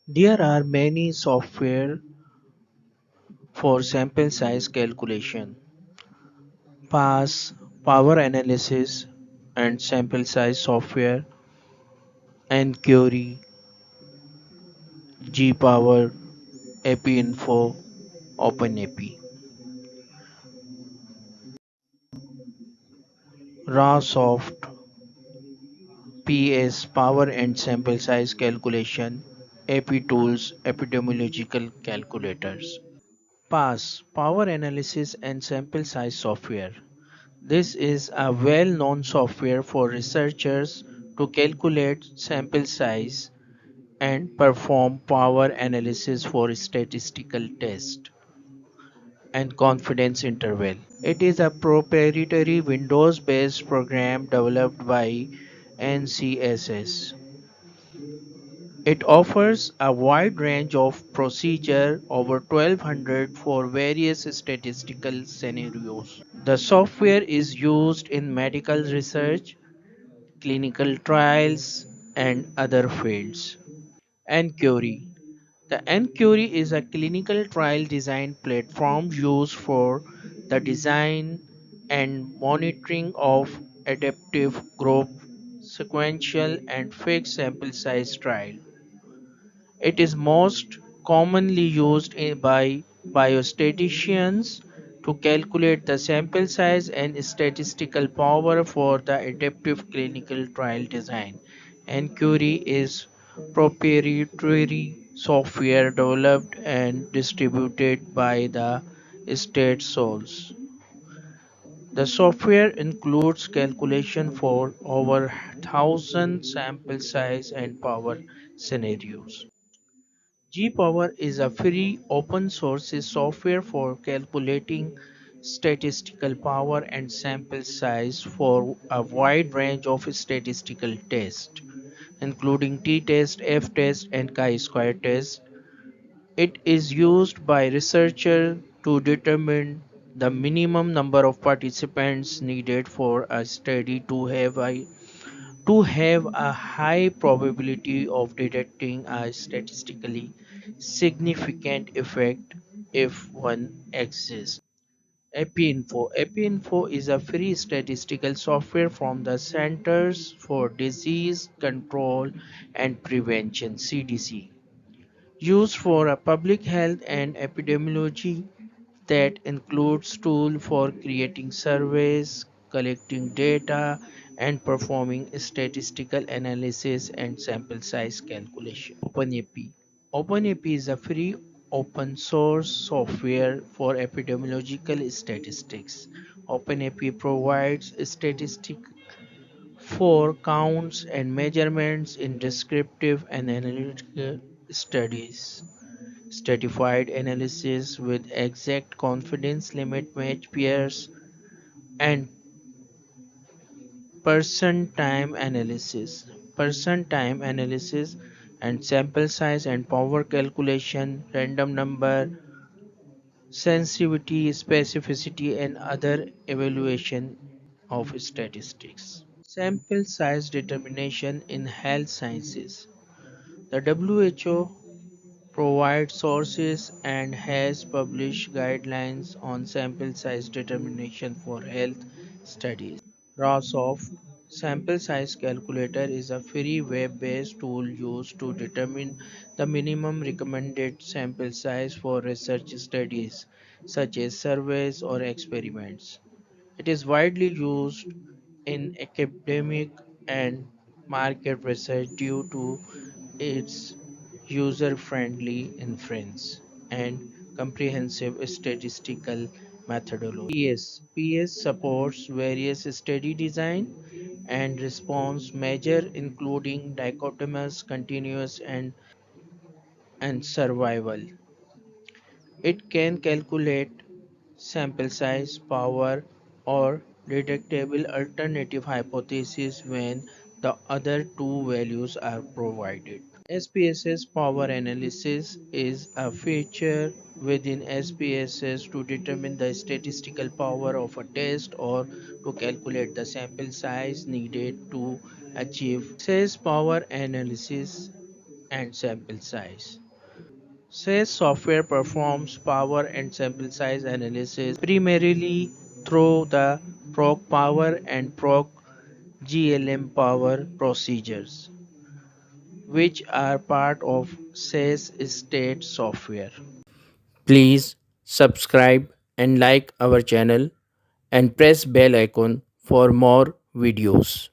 There are many software for sample size calculation, PAS, power analysis and sample size software, nQuery, gpower, epinfo, openap. rawsoft, ps, power and sample size calculation, ap-tools, epidemiological calculators. PAS, power analysis and sample size software. This is a well-known software for researchers to calculate sample size and perform power analysis for statistical test and confidence interval. It is a proprietary Windows-based program developed by NCSS. It offers a wide range of procedure over 1200 for various statistical scenarios. The software is used in medical research, clinical trials, and other fields. nQuery. The nQuery is a clinical trial design platform used for the design and monitoring of adaptive group, sequential, and fixed sample size trial. It is most commonly used by biostatisticians to calculate the sample size and statistical power for the adaptive clinical trial design. nQuery is proprietary software developed and distributed by the state source. The software includes calculation for over 1,000 sample size and power scenarios. gpower is a free open source software for calculating statistical power and sample size for a wide range of statistical tests, including t-test, f-test, and chi-square test. It is used by researchers to determine the minimum number of participants needed for a study to have a high probability of detecting a statistically significant effect if one exists. epinfo is a free statistical software from the Centers for Disease Control and Prevention (CDC), used for a public health and epidemiology that includes tools for creating surveys, collecting data, and performing statistical analysis and sample size calculation. OpenAP is a free open source software for epidemiological statistics. OpenAP provides statistics for counts and measurements in descriptive and analytical studies. Stratified analysis with exact confidence limit match pairs, and person time analysis and sample size and power calculation, random number, sensitivity, specificity, and other evaluation of statistics. Sample size determination in health sciences. The WHO provides sources and has published guidelines on sample size determination for health studies. rawsoft sample size calculator is a free web-based tool used to determine the minimum recommended sample size for research studies such as surveys or experiments. It is widely used in academic and market research due to its user-friendly inference and comprehensive statistical methodology. PS supports various study design and response measures including dichotomous, continuous, and survival. It can calculate sample size, power, or detectable alternative hypotheses when the other two values are provided. SPSS power analysis is a feature within SPSS to determine the statistical power of a test or to calculate the sample size needed to achieve. SPSS power analysis and sample size. SAS software performs power and sample size analysis primarily through the proc power and proc GLM power procedures, which are part of SAS state software. Please subscribe and like our channel and press bell icon for more videos.